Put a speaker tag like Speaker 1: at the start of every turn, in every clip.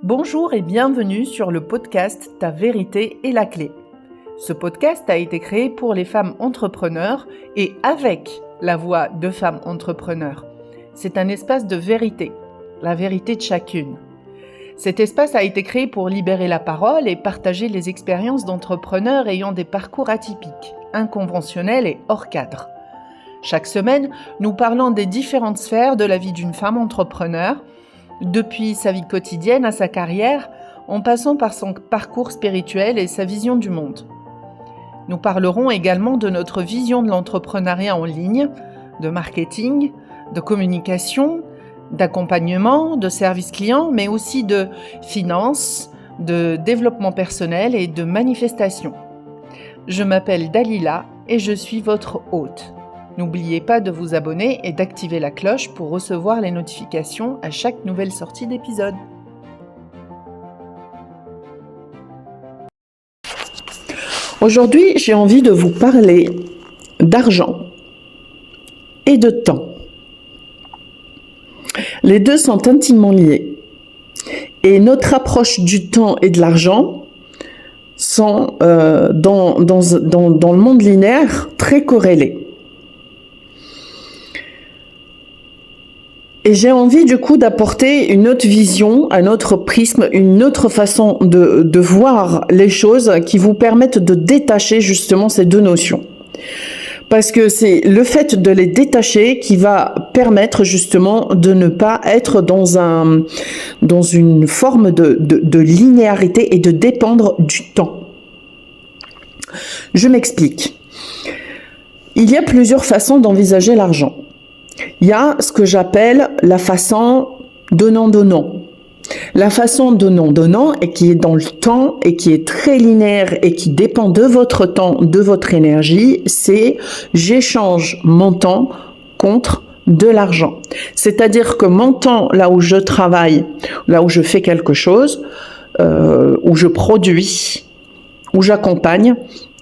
Speaker 1: Bonjour et bienvenue sur le podcast Ta vérité est la clé. Ce podcast a été créé pour les femmes entrepreneurs et avec la voix de femmes entrepreneurs. C'est un espace de vérité, la vérité de chacune. Cet espace a été créé pour libérer la parole et partager les expériences d'entrepreneurs ayant des parcours atypiques, inconventionnels et hors cadre. Chaque semaine, nous parlons des différentes sphères de la vie d'une femme entrepreneur, depuis sa vie quotidienne à sa carrière, en passant par son parcours spirituel et sa vision du monde. Nous parlerons également de notre vision de l'entrepreneuriat en ligne, de marketing, de communication, d'accompagnement, de service client, mais aussi de finances, de développement personnel et de manifestation. Je m'appelle Dalila et je suis votre hôte. N'oubliez pas de vous abonner et d'activer la cloche pour recevoir les notifications à chaque nouvelle sortie d'épisode. Aujourd'hui, j'ai envie de vous parler d'argent et de temps. Les deux sont intimement liés. Et notre approche du temps et de l'argent sont dans le monde linéaire très corrélées. Et j'ai envie du coup d'apporter une autre vision, un autre prisme, une autre façon de voir les choses qui vous permettent de détacher justement ces deux notions. Parce que c'est le fait de les détacher qui va permettre justement de ne pas être dans une forme de linéarité et de dépendre du temps. Je m'explique. Il y a plusieurs façons d'envisager l'argent. Il y a ce que j'appelle la façon donnant-donnant. La façon donnant-donnant et qui est dans le temps et qui est très linéaire et qui dépend de votre temps, de votre énergie, c'est j'échange mon temps contre de l'argent. C'est-à-dire que mon temps, là où je travaille, là où je fais quelque chose, où je produis, où j'accompagne,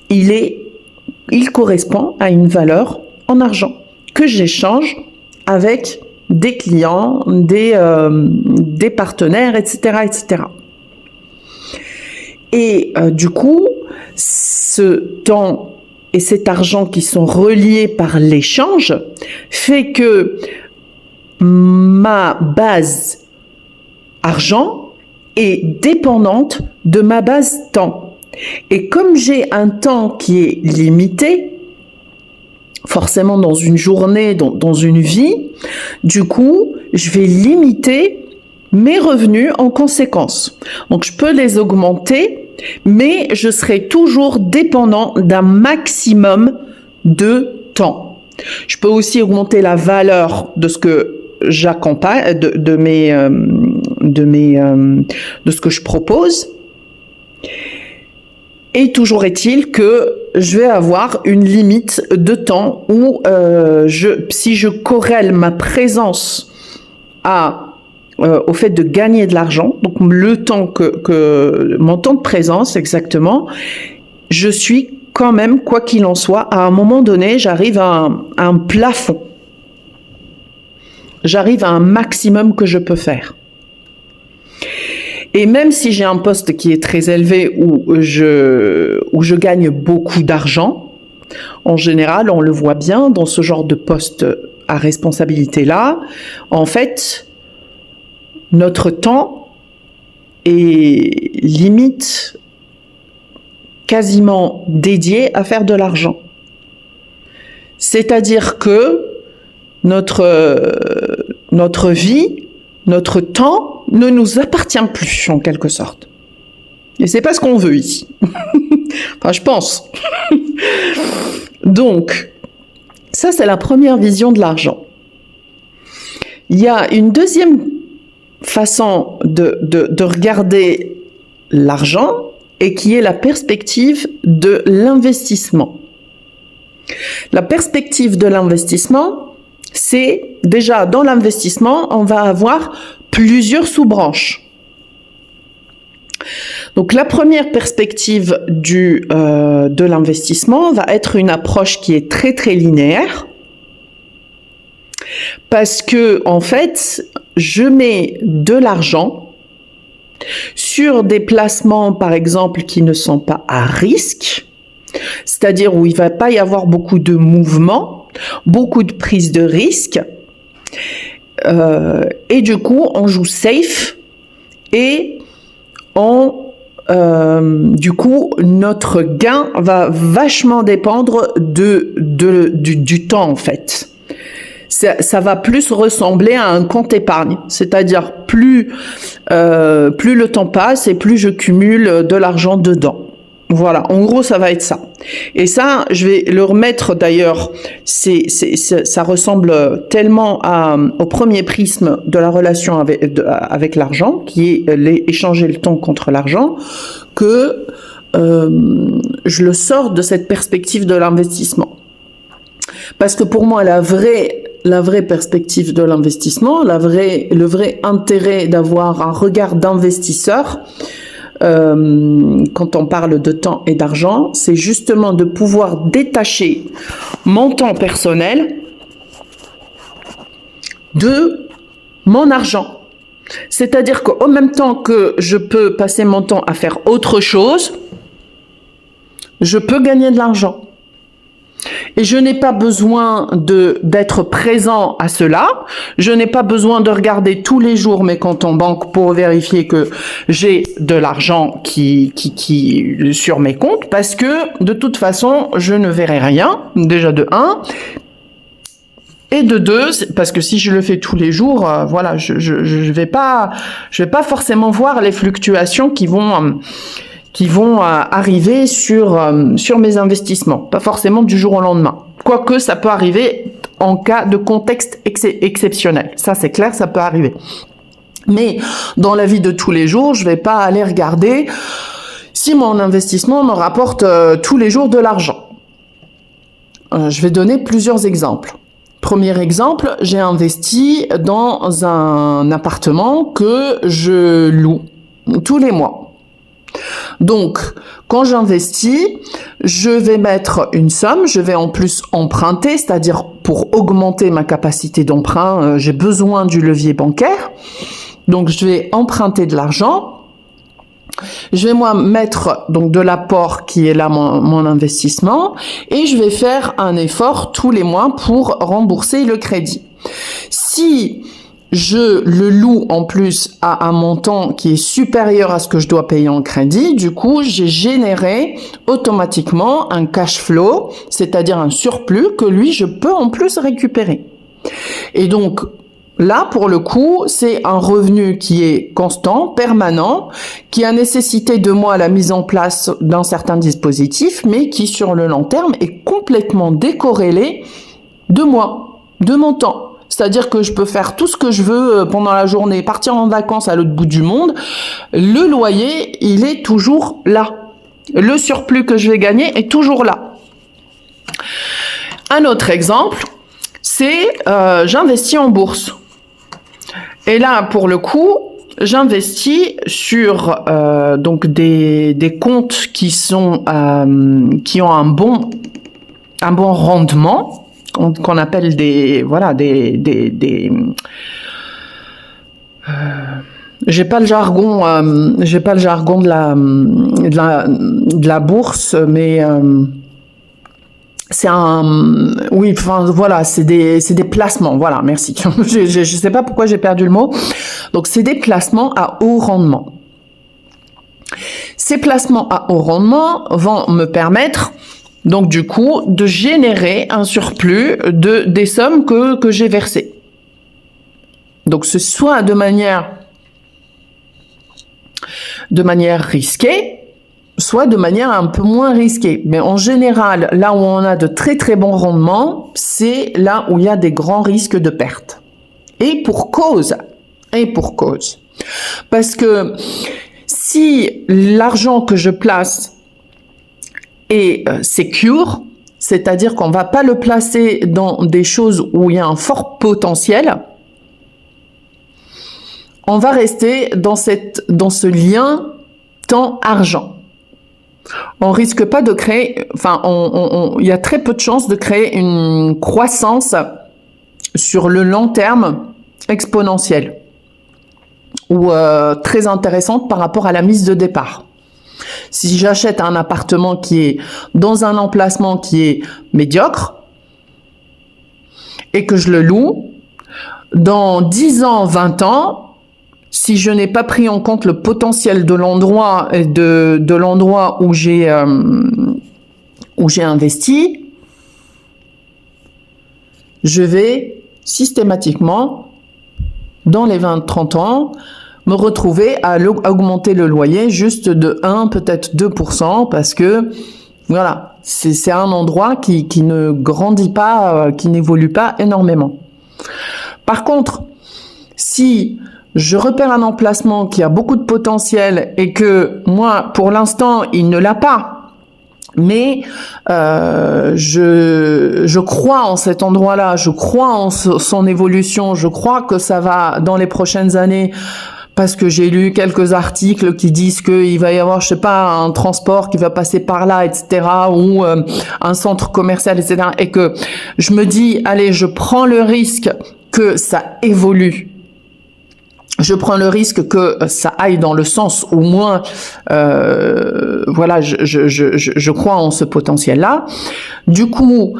Speaker 1: il correspond à une valeur en argent que j'échange avec des clients, des partenaires, etc., etc. Et du coup, ce temps et cet argent qui sont reliés par l'échange fait que ma base argent est dépendante de ma base temps. Et comme j'ai un temps qui est limité, forcément dans une journée, dans une vie, du coup, je vais limiter mes revenus en conséquence. Donc, je peux les augmenter, mais je serai toujours dépendant d'un maximum de temps. Je peux aussi augmenter la valeur de ce que j'accompagne, de ce que je propose. Et toujours est-il que je vais avoir une limite de temps où si je corrèle ma présence au fait de gagner de l'argent, donc le temps que mon temps de présence exactement, je suis quand même, quoi qu'il en soit, à un moment donné, j'arrive à un plafond. J'arrive à un maximum que je peux faire. Et même si j'ai un poste qui est très élevé où je gagne beaucoup d'argent, en général, on le voit bien dans ce genre de poste à responsabilité-là, en fait, notre temps est limite quasiment dédié à faire de l'argent. C'est-à-dire que notre vie, notre temps ne nous appartient plus, en quelque sorte. Et c'est pas ce qu'on veut ici. Enfin, je pense. Donc, ça, c'est la première vision de l'argent. Il y a une deuxième façon de regarder l'argent et qui est la perspective de l'investissement. La perspective de l'investissement, c'est déjà dans l'investissement, on va avoir plusieurs sous-branches. Donc la première perspective de l'investissement va être une approche qui est très très linéaire, parce que en fait je mets de l'argent sur des placements, par exemple, qui ne sont pas à risque, c'est-à-dire où il ne va pas y avoir beaucoup de mouvements, beaucoup de prise de risque, et du coup, on joue safe et du coup, notre gain va vachement dépendre du temps, en fait. Ça va plus ressembler à un compte épargne, c'est-à-dire plus le temps passe et plus je cumule de l'argent dedans. Voilà, en gros, ça va être ça. Et ça, je vais le remettre d'ailleurs, ça ressemble tellement au premier prisme de la relation avec l'argent, qui est échanger le temps contre l'argent, que je le sors de cette perspective de l'investissement. Parce que pour moi, la vraie perspective de l'investissement, le vrai intérêt d'avoir un regard d'investisseur, quand on parle de temps et d'argent, c'est justement de pouvoir détacher mon temps personnel de mon argent. C'est-à-dire qu'au même temps que je peux passer mon temps à faire autre chose, je peux gagner de l'argent. Et je n'ai pas besoin d'être présent à cela. Je n'ai pas besoin de regarder tous les jours mes comptes en banque pour vérifier que j'ai de l'argent qui sur mes comptes, parce que de toute façon, je ne verrai rien, déjà de 1. Et de 2, parce que si je le fais tous les jours, voilà, je vais pas forcément voir les fluctuations qui vont arriver sur mes investissements, pas forcément du jour au lendemain. Quoique ça peut arriver en cas de contexte exceptionnel. Ça c'est clair, ça peut arriver. Mais dans la vie de tous les jours, je vais pas aller regarder si mon investissement me rapporte tous les jours de l'argent. Je vais donner plusieurs exemples. Premier exemple, j'ai investi dans un appartement que je loue tous les mois. Donc, quand j'investis, je vais mettre une somme, je vais en plus emprunter, c'est-à-dire pour augmenter ma capacité d'emprunt, j'ai besoin du levier bancaire. Donc, je vais emprunter de l'argent. Je vais moi mettre donc de l'apport qui est là mon investissement et je vais faire un effort tous les mois pour rembourser le crédit. Si je le loue en plus à un montant qui est supérieur à ce que je dois payer en crédit, du coup, j'ai généré automatiquement un cash flow, c'est-à-dire un surplus que lui, je peux en plus récupérer. Et donc, là, pour le coup, c'est un revenu qui est constant, permanent, qui a nécessité de moi la mise en place d'un certain dispositif, mais qui, sur le long terme, est complètement décorrélé de moi, de mon temps. C'est-à-dire que je peux faire tout ce que je veux pendant la journée, partir en vacances à l'autre bout du monde. Le loyer, il est toujours là. Le surplus que je vais gagner est toujours là. Un autre exemple, c'est j'investis en bourse. Et là, pour le coup, j'investis sur donc des comptes qui ont un bon rendement, qu'on appelle j'ai pas le jargon de la bourse, mais c'est des placements, voilà, merci. Je sais pas pourquoi j'ai perdu le mot. Donc c'est des placements à haut rendement. Ces placements à haut rendement vont me permettre donc du coup de générer un surplus des sommes que j'ai versées. Donc ce soit de manière risquée, soit de manière un peu moins risquée. Mais en général, là où on a de très très bons rendements, c'est là où il y a des grands risques de perte. Et pour cause. Parce que si l'argent que je place est secure, c'est-à-dire qu'on va pas le placer dans des choses où il y a un fort potentiel, on va rester dans ce lien temps-argent. On risque pas de créer, il y a très peu de chances de créer une croissance sur le long terme exponentielle. ou très intéressante par rapport à la mise de départ. Si j'achète un appartement qui est dans un emplacement qui est médiocre et que je le loue, dans 10 ans, 20 ans, si je n'ai pas pris en compte le potentiel de l'endroit et de l'endroit où j'ai investi, je vais systématiquement, dans les 20-30 ans, me retrouver à augmenter le loyer juste de 1, peut-être 2%, parce que, voilà, c'est un endroit qui ne grandit pas, qui n'évolue pas énormément. Par contre, si je repère un emplacement qui a beaucoup de potentiel et que moi, pour l'instant, il ne l'a pas, mais je crois en cet endroit-là, je crois en son évolution, je crois que ça va dans les prochaines années, parce que j'ai lu quelques articles qui disent qu'il va y avoir, je sais pas, un transport qui va passer par là, etc., ou un centre commercial, etc., et que je me dis, allez, je prends le risque que ça évolue. Je prends le risque que ça aille dans le sens où moi, voilà, je crois en ce potentiel-là. Du coup,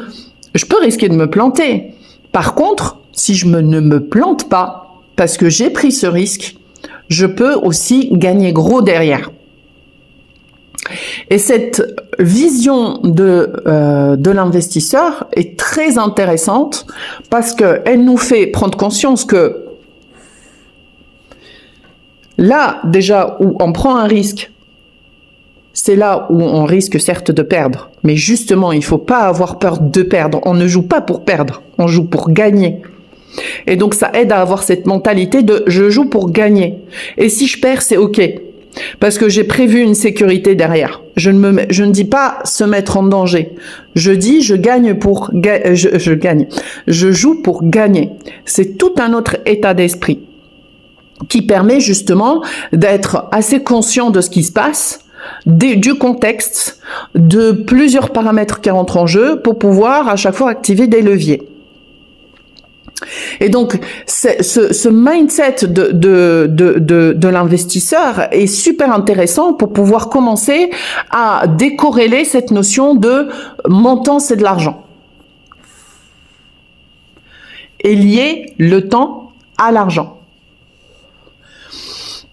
Speaker 1: je peux risquer de me planter. Par contre, si je ne me plante pas, parce que j'ai pris ce risque, je peux aussi gagner gros derrière. Et cette vision de l'investisseur est très intéressante parce qu'elle nous fait prendre conscience que là, déjà, où on prend un risque, c'est là où on risque certes de perdre. Mais justement, il ne faut pas avoir peur de perdre. On ne joue pas pour perdre, on joue pour gagner. Et donc, ça aide à avoir cette mentalité de « je joue pour gagner ». Et si je perds, c'est OK. Parce que j'ai prévu une sécurité derrière. Je ne dis pas se mettre en danger. Je dis je gagne pour je gagne. Je joue pour gagner. C'est tout un autre état d'esprit qui permet justement d'être assez conscient de ce qui se passe, du contexte, de plusieurs paramètres qui rentrent en jeu pour pouvoir à chaque fois activer des leviers. Et donc, ce mindset de l'investisseur est super intéressant pour pouvoir commencer à décorréler cette notion de montant, c'est de l'argent. Et lier le temps à l'argent.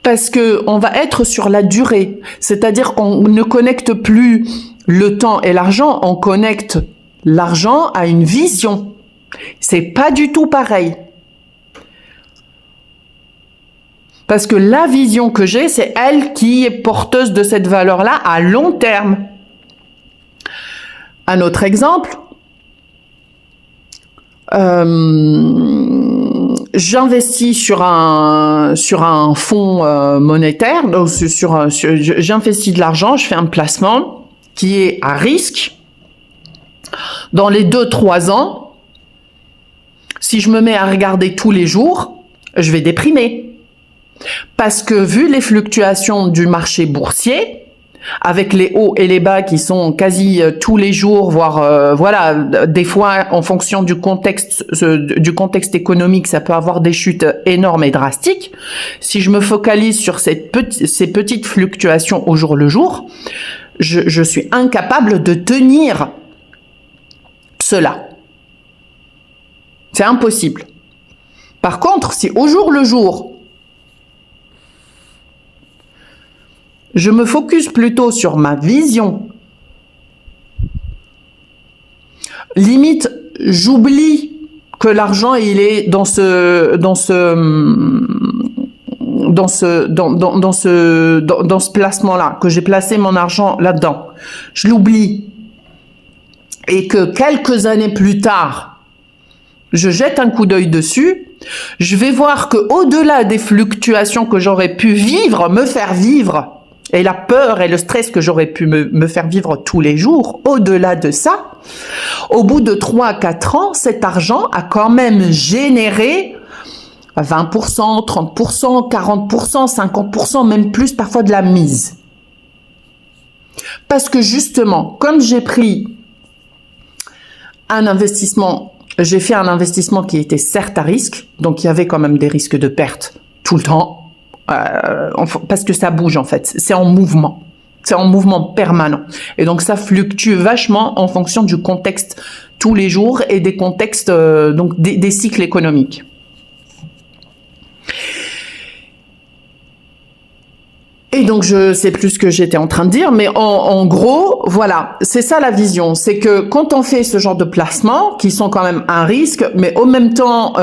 Speaker 1: Parce que on va être sur la durée. C'est-à-dire qu'on ne connecte plus le temps et l'argent, on connecte l'argent à une vision. C'est pas du tout pareil. Parce que la vision que j'ai, c'est elle qui est porteuse de cette valeur-là à long terme. Un autre exemple, j'investis sur un fonds monétaire, donc j'investis de l'argent, je fais un placement qui est à risque. Dans les 2-3 ans, si je me mets à regarder tous les jours, je vais déprimer. Parce que vu les fluctuations du marché boursier, avec les hauts et les bas qui sont quasi tous les jours, voire voilà, des fois en fonction du contexte économique, ça peut avoir des chutes énormes et drastiques. Si je me focalise sur ces petites fluctuations au jour le jour, je suis incapable de tenir cela. C'est impossible. Par contre, si au jour le jour, je me focus plutôt sur ma vision, limite, j'oublie que l'argent, il est dans ce placement-là, que j'ai placé mon argent là-dedans. Je l'oublie. Et que quelques années plus tard, je jette un coup d'œil dessus, je vais voir que au-delà des fluctuations que j'aurais pu vivre, me faire vivre, et la peur et le stress que j'aurais pu me faire vivre tous les jours, au-delà de ça, au bout de 3-4 ans, cet argent a quand même généré 20%, 30%, 40%, 50%, même plus parfois de la mise. Parce que justement, comme j'ai pris un investissement, j'ai fait un investissement qui était certes à risque, donc il y avait quand même des risques de perte tout le temps, parce que ça bouge en fait, c'est en mouvement. C'est en mouvement permanent. Et donc, ça fluctue vachement en fonction du contexte tous les jours et des contextes, donc des cycles économiques. Et donc, je sais plus ce que j'étais en train de dire, mais en gros, voilà, c'est ça la vision. C'est que quand on fait ce genre de placements, qui sont quand même un risque, mais au même temps,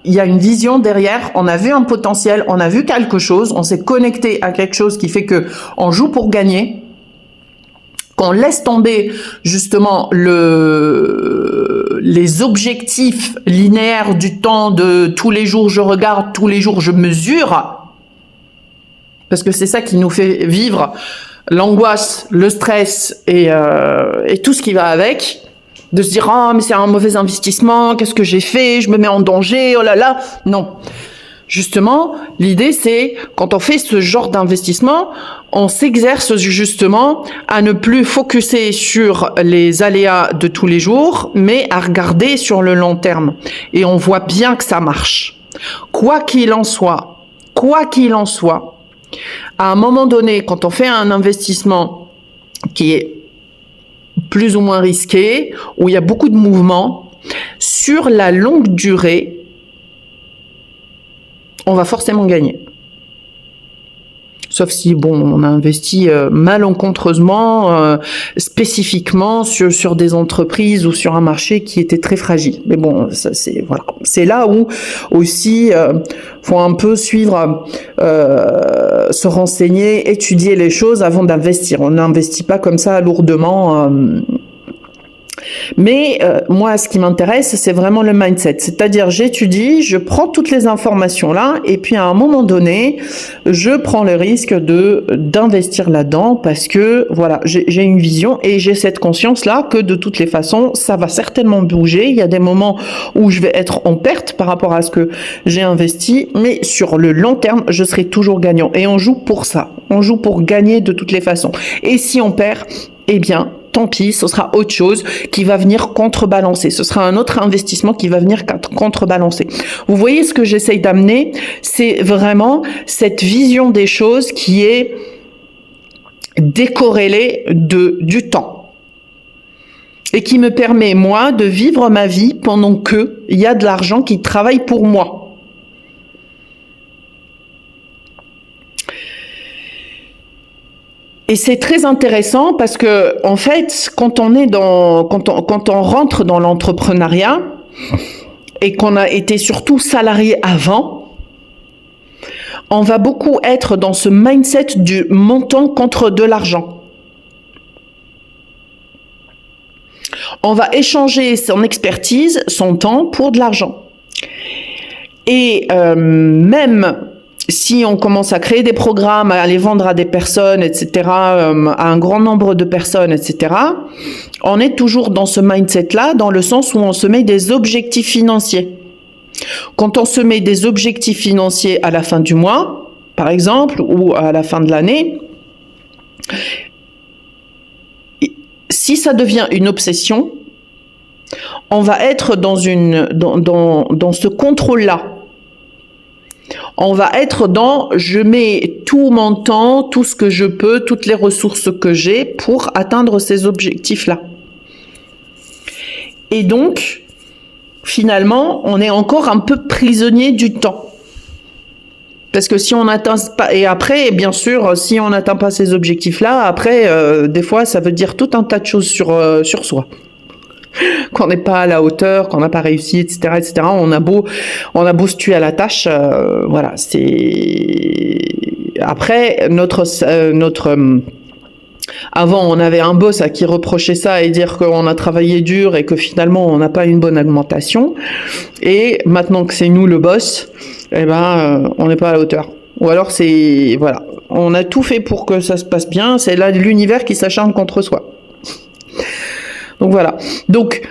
Speaker 1: il y a une vision derrière, on a vu un potentiel, on a vu quelque chose, on s'est connecté à quelque chose qui fait que on joue pour gagner, qu'on laisse tomber justement les objectifs linéaires du temps de tous les jours je regarde, tous les jours je mesure, parce que c'est ça qui nous fait vivre l'angoisse, le stress et tout ce qui va avec. De se dire « Ah, mais c'est un mauvais investissement, qu'est-ce que j'ai fait? Je me mets en danger, oh là là !» Non. Justement, l'idée c'est, quand on fait ce genre d'investissement, on s'exerce justement à ne plus focuser sur les aléas de tous les jours, mais à regarder sur le long terme. Et on voit bien que ça marche. Quoi qu'il en soit, à un moment donné, quand on fait un investissement qui est plus ou moins risqué, où il y a beaucoup de mouvements, sur la longue durée, on va forcément gagner. Sauf si, bon, on a investi malencontreusement, spécifiquement sur des entreprises ou sur un marché qui était très fragile. Mais bon, ça, c'est là où aussi faut un peu suivre, se renseigner, étudier les choses avant d'investir. On n'investit pas comme ça lourdement. Mais moi, ce qui m'intéresse, c'est vraiment le mindset. C'est-à-dire, j'étudie, je prends toutes les informations là, et puis à un moment donné, je prends le risque d'investir là-dedans parce que voilà, j'ai une vision et j'ai cette conscience là que de toutes les façons, ça va certainement bouger. Il y a des moments où je vais être en perte par rapport à ce que j'ai investi, mais sur le long terme, je serai toujours gagnant. Et on joue pour ça. On joue pour gagner de toutes les façons. Et si on perd, eh bien, tant pis, ce sera autre chose qui va venir contrebalancer. Ce sera un autre investissement qui va venir contrebalancer. Vous voyez ce que j'essaye d'amener? C'est vraiment cette vision des choses qui est décorrélée du temps. Et qui me permet, moi, de vivre ma vie pendant que il y a de l'argent qui travaille pour moi. Et c'est très intéressant parce que, en fait, quand on rentre dans l'entrepreneuriat et qu'on a été surtout salarié avant, on va beaucoup être dans ce mindset du montant contre de l'argent. On va échanger son expertise, son temps pour de l'argent. Et même si on commence à créer des programmes, à les vendre à des personnes, etc., à un grand nombre de personnes, etc., on est toujours dans ce mindset-là, dans le sens où on se met des objectifs financiers. Quand on se met des objectifs financiers à la fin du mois, par exemple, ou à la fin de l'année, si ça devient une obsession, on va être dans ce contrôle-là. On va être dans « je mets tout mon temps, tout ce que je peux, toutes les ressources que j'ai pour atteindre ces objectifs-là ». Et donc, finalement, on est encore un peu prisonnier du temps. Parce que si on n'atteint pas... Et après, bien sûr, si on n'atteint pas ces objectifs-là, après, des fois, ça veut dire tout un tas de choses sur soi. Qu'on n'est pas à la hauteur, qu'on n'a pas réussi, etc., etc. On a beau se tuer à la tâche, voilà. C'est après avant, on avait un boss à qui reprocher ça et dire qu'on a travaillé dur et que finalement on n'a pas une bonne augmentation. Et maintenant que c'est nous le boss, eh ben, on n'est pas à la hauteur. Ou alors voilà, on a tout fait pour que ça se passe bien. C'est là l'univers qui s'acharne contre soi. Donc voilà. Donc,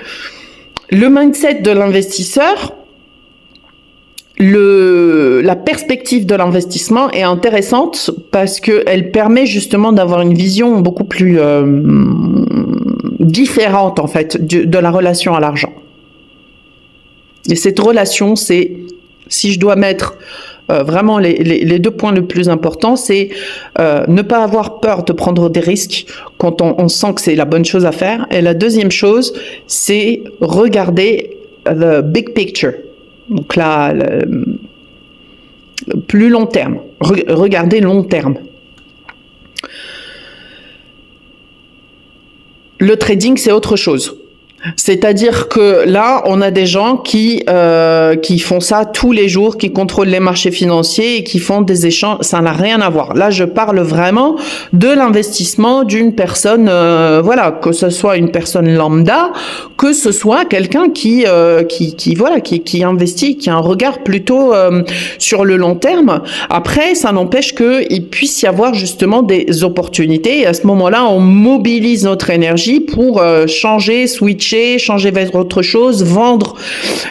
Speaker 1: le mindset de l'investisseur, la perspective de l'investissement est intéressante parce qu'elle permet justement d'avoir une vision beaucoup plus différente en fait de la relation à l'argent. Et cette relation, c'est si je dois mettre vraiment les 2 points les plus importants, c'est ne pas avoir peur de prendre des risques quand on sent que c'est la bonne chose à faire. Et la deuxième chose, c'est regarder the big picture. Donc là, plus long terme. Regardez long terme. Le trading, c'est autre chose. C'est-à-dire que là, on a des gens qui font ça tous les jours, qui contrôlent les marchés financiers et qui font des échanges. Ça n'a rien à voir. Là, je parle vraiment de l'investissement d'une personne, voilà, que ce soit une personne lambda, que ce soit quelqu'un qui investit, qui a un regard plutôt sur le long terme. Après, ça n'empêche qu'il puisse y avoir justement des opportunités. Et à ce moment-là, on mobilise notre énergie pour changer, switcher, changer vers autre chose, vendre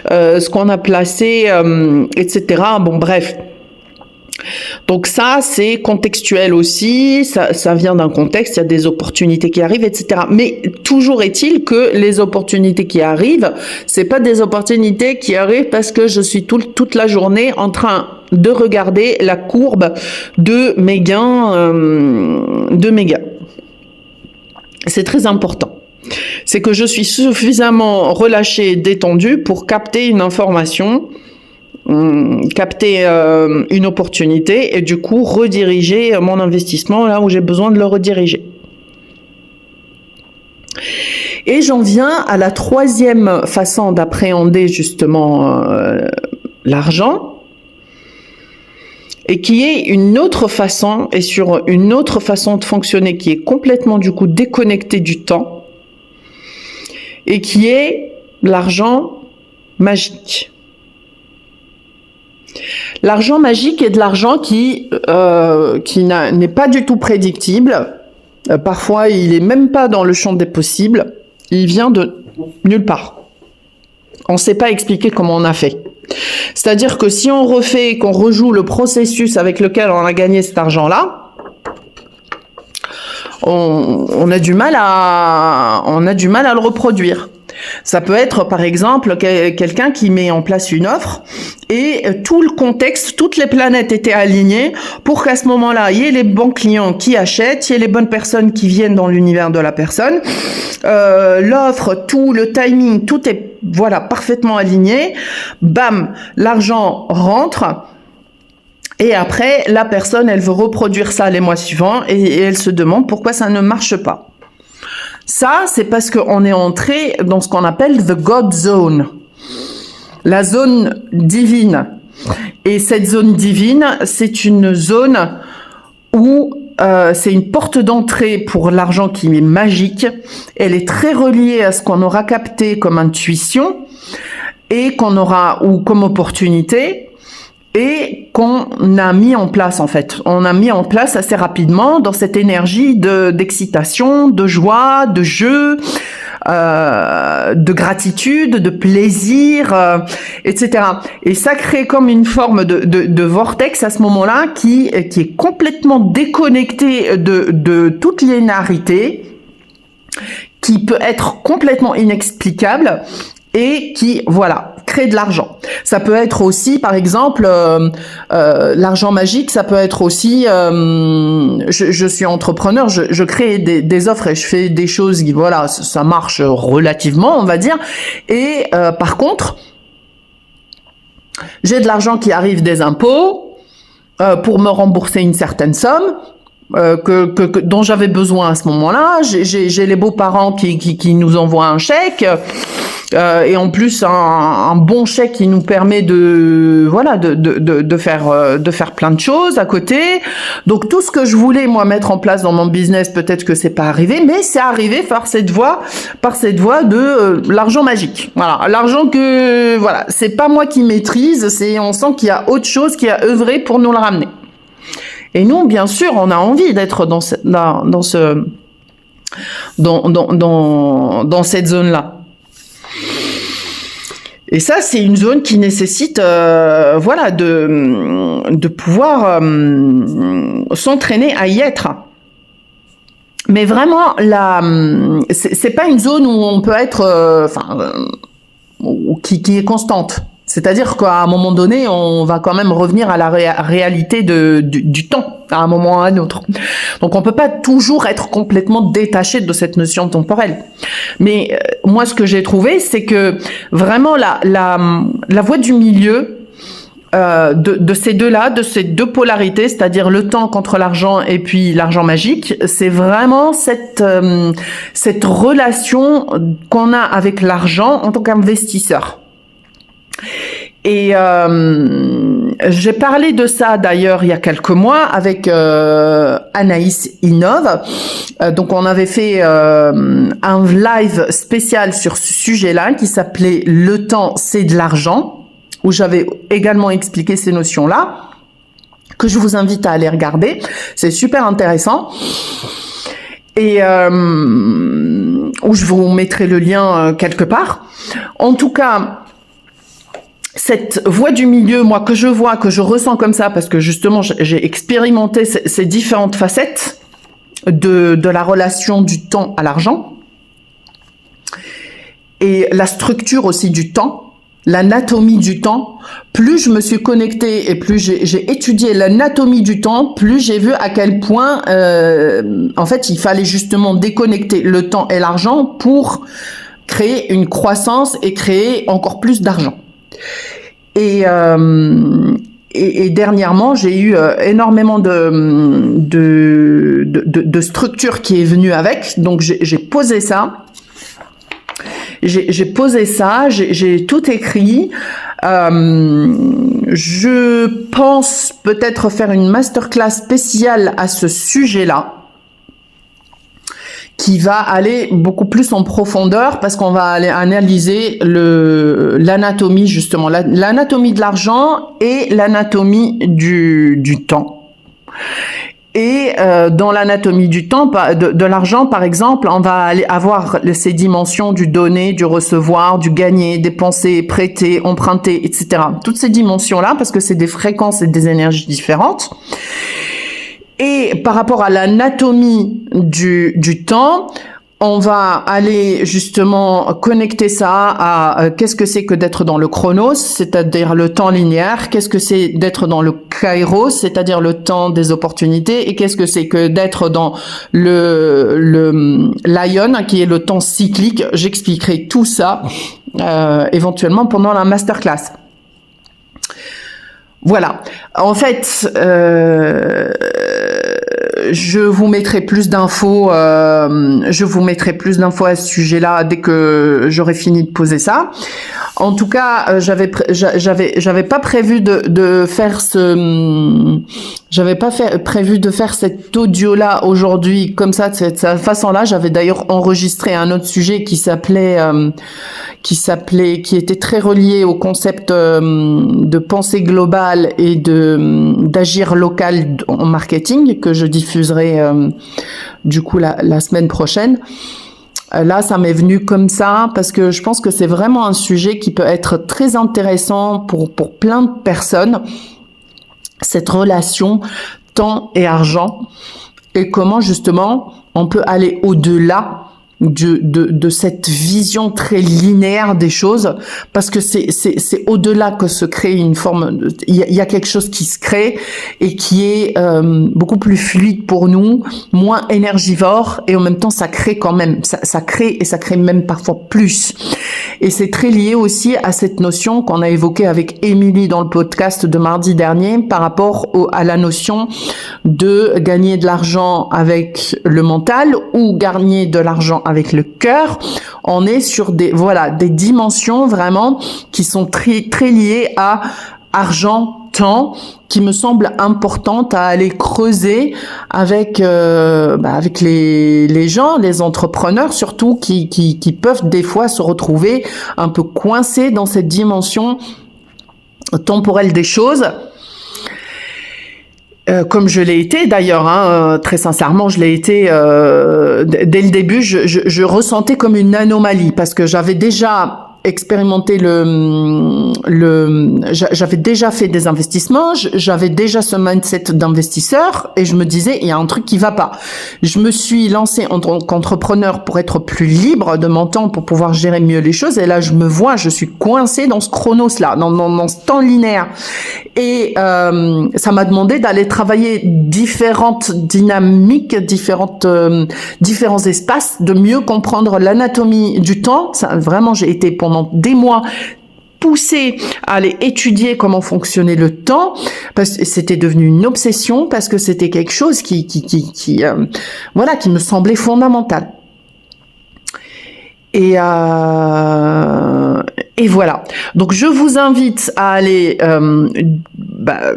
Speaker 1: ce qu'on a placé, etc. Bon, bref. Donc ça, c'est contextuel aussi, ça vient d'un contexte, il y a des opportunités qui arrivent, etc. Mais toujours est-il que les opportunités qui arrivent, c'est pas des opportunités qui arrivent parce que je suis toute la journée en train de regarder la courbe de mes gains, C'est très important. C'est que je suis suffisamment relâchée, détendue pour capter une information, capter une opportunité et du coup rediriger mon investissement là où j'ai besoin de le rediriger. Et j'en viens à la 3e façon d'appréhender justement l'argent, et qui est une autre façon, et sur une autre façon de fonctionner qui est complètement du coup déconnectée du temps, et qui est l'argent magique. L'argent magique est de l'argent qui n'est pas du tout prédictible. Parfois, il est même pas dans le champ des possibles. Il vient de nulle part. On ne sait pas expliquer comment on a fait. C'est-à-dire que si on refait, qu'on rejoue le processus avec lequel on a gagné cet argent-là, on a du mal à le reproduire. Ça peut être, par exemple, quelqu'un qui met en place une offre et tout le contexte, toutes les planètes étaient alignées pour qu'à ce moment-là, il y ait les bons clients qui achètent, il y ait les bonnes personnes qui viennent dans l'univers de la personne. L'offre, tout le timing, tout est parfaitement aligné. Bam, l'argent rentre. Et après, la personne, elle veut reproduire ça les mois suivants et elle se demande pourquoi ça ne marche pas. Ça, c'est parce qu'on est entré dans ce qu'on appelle the God Zone, la zone divine. Et cette zone divine, c'est une zone où c'est une porte d'entrée pour l'argent qui est magique. Elle est très reliée à ce qu'on aura capté comme intuition et qu'on aura, ou comme opportunité, et qu'on a mis en place en fait. On a mis en place assez rapidement dans cette énergie d'excitation, de joie, de jeu, de gratitude, de plaisir, etc. Et ça crée comme une forme de vortex à ce moment-là qui est complètement déconnecté de toute linéarité, qui peut être complètement inexplicable et qui, crée de l'argent. Ça peut être aussi, par exemple, l'argent magique, ça peut être aussi, je suis entrepreneur, je crée des offres et je fais des choses qui, ça marche relativement, on va dire. Et par contre, j'ai de l'argent qui arrive des impôts pour me rembourser une certaine somme. Dont j'avais besoin à ce moment-là. J'ai les beaux-parents qui nous envoient un chèque, et en plus un bon chèque qui nous permet de faire plein de choses à côté. Donc tout ce que je voulais moi mettre en place dans mon business, peut-être que c'est pas arrivé, mais c'est arrivé par cette voie de l'argent magique. Voilà, l'argent que c'est pas moi qui maîtrise, on sent qu'il y a autre chose qui a œuvré pour nous le ramener. Et nous, bien sûr, on a envie d'être dans cette zone-là. Et ça, c'est une zone qui nécessite, de pouvoir s'entraîner à y être. Mais vraiment, c'est pas une zone où on peut être, qui est constante. C'est-à-dire qu'à un moment donné, on va quand même revenir à la réalité du temps, à un moment ou à un autre. Donc on peut pas toujours être complètement détaché de cette notion temporelle. Mais moi, ce que j'ai trouvé, c'est que vraiment la voie du milieu, de ces deux-là, de ces deux polarités, c'est-à-dire le temps contre l'argent et puis l'argent magique, c'est vraiment cette relation qu'on a avec l'argent en tant qu'investisseur. Et j'ai parlé de ça d'ailleurs il y a quelques mois avec Anaïs Innove. Donc on avait fait un live spécial sur ce sujet-là qui s'appelait « Le temps, c'est de l'argent », où j'avais également expliqué ces notions-là, que je vous invite à aller regarder. C'est super intéressant. Et où je vous mettrai le lien quelque part. En tout cas, cette voie du milieu, moi, que je vois, que je ressens comme ça, parce que justement, j'ai expérimenté ces différentes facettes de la relation du temps à l'argent, et la structure aussi du temps, l'anatomie du temps. Plus je me suis connectée et plus j'ai étudié l'anatomie du temps, plus j'ai vu à quel point, en fait, il fallait justement déconnecter le temps et l'argent pour créer une croissance et créer encore plus d'argent. Et dernièrement, j'ai eu énormément de structure qui est venue avec. Donc, j'ai posé ça. J'ai posé ça, j'ai tout écrit. Je pense peut-être faire une masterclass spéciale à ce sujet-là, qui va aller beaucoup plus en profondeur parce qu'on va aller analyser l'anatomie justement, l'anatomie de l'argent et l'anatomie du temps. Et dans l'anatomie du temps, de l'argent, par exemple, on va aller avoir ces dimensions du donner, du recevoir, du gagner, dépenser, prêter, emprunter, etc. Toutes ces dimensions-là, parce que c'est des fréquences et des énergies différentes. Et par rapport à l'anatomie du temps, on va aller justement connecter ça à qu'est-ce que c'est que d'être dans le chronos, c'est-à-dire le temps linéaire, qu'est-ce que c'est d'être dans le kairos, c'est-à-dire le temps des opportunités, et qu'est-ce que c'est que d'être dans le l'aion, qui est le temps cyclique. J'expliquerai tout ça éventuellement pendant la masterclass. Voilà. En fait, je vous mettrai plus d'infos. Je vous mettrai plus d'infos à ce sujet-là dès que j'aurai fini de poser ça. En tout cas, j'avais pas prévu de faire prévu de faire cet audio-là aujourd'hui comme ça, de cette façon-là. J'avais d'ailleurs enregistré un autre sujet qui était très relié au concept de pensée globale et d'agir local en marketing, que je diffuserai du coup la semaine prochaine. Là, ça m'est venu comme ça parce que je pense que c'est vraiment un sujet qui peut être très intéressant pour plein de personnes, cette relation temps et argent, et comment justement on peut aller au-delà de cette vision très linéaire des choses, parce que c'est au-delà que se crée une forme, il y a quelque chose qui se crée et qui est beaucoup plus fluide pour nous, moins énergivore, et en même temps ça crée quand même, ça crée, et ça crée même parfois plus. Et c'est très lié aussi à cette notion qu'on a évoquée avec Émilie dans le podcast de mardi dernier par rapport à la notion de gagner de l'argent avec le mental ou gagner de l'argent avec le cœur. On est sur des dimensions vraiment qui sont très très liées à argent, temps, qui me semble importante à aller creuser avec les gens, les entrepreneurs surtout, qui peuvent des fois se retrouver un peu coincés dans cette dimension temporelle des choses. Comme je l'ai été d'ailleurs, très sincèrement, je l'ai été dès le début. Je ressentais comme une anomalie parce que j'avais déjà expérimenté j'avais déjà fait des investissements, j'avais déjà ce mindset d'investisseur et je me disais il y a un truc qui va pas. Je me suis lancée en tant qu'entrepreneur pour être plus libre de mon temps, pour pouvoir gérer mieux les choses et là je suis coincée dans ce chronos là, dans ce temps linéaire et ça m'a demandé d'aller travailler différentes dynamiques, différents espaces, de mieux comprendre l'anatomie du temps. Ça, vraiment, j'ai été pendant des mois poussée à aller étudier comment fonctionnait le temps, parce que c'était devenu une obsession, parce que c'était quelque chose qui me semblait fondamental. Et voilà. Donc je vous invite à aller.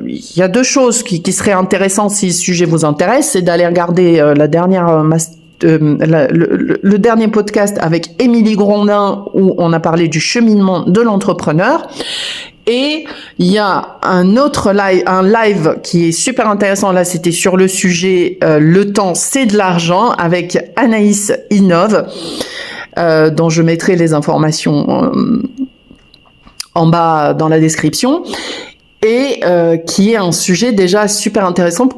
Speaker 1: Il y a deux choses qui seraient intéressantes si le sujet vous intéresse, c'est d'aller regarder le dernier podcast avec Émilie Grondin où on a parlé du cheminement de l'entrepreneur. Et il y a un live qui est super intéressant. Là, c'était sur le sujet le temps, c'est de l'argent avec Anaïs Innove, dont je mettrai les informations en bas dans la description. Et qui est un sujet déjà super intéressant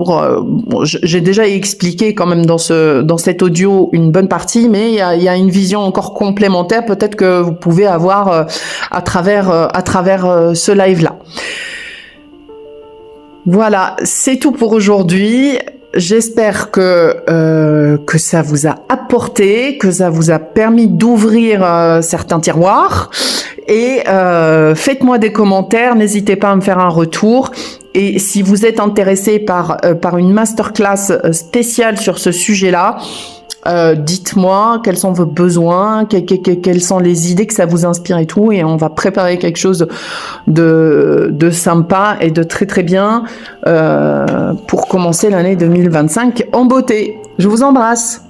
Speaker 1: j'ai déjà expliqué quand même dans cet audio une bonne partie, mais il y a une vision encore complémentaire peut-être que vous pouvez avoir à travers ce live là. Voilà, c'est tout pour aujourd'hui. J'espère que ça vous a apporté, que ça vous a permis d'ouvrir certains tiroirs. Et faites-moi des commentaires, n'hésitez pas à me faire un retour. Et si vous êtes intéressé par une masterclass spéciale sur ce sujet-là, dites-moi quels sont vos besoins, quelles sont les idées que ça vous inspire et tout, et on va préparer quelque chose de sympa et de très très bien pour commencer l'année 2025 en beauté. Je vous embrasse.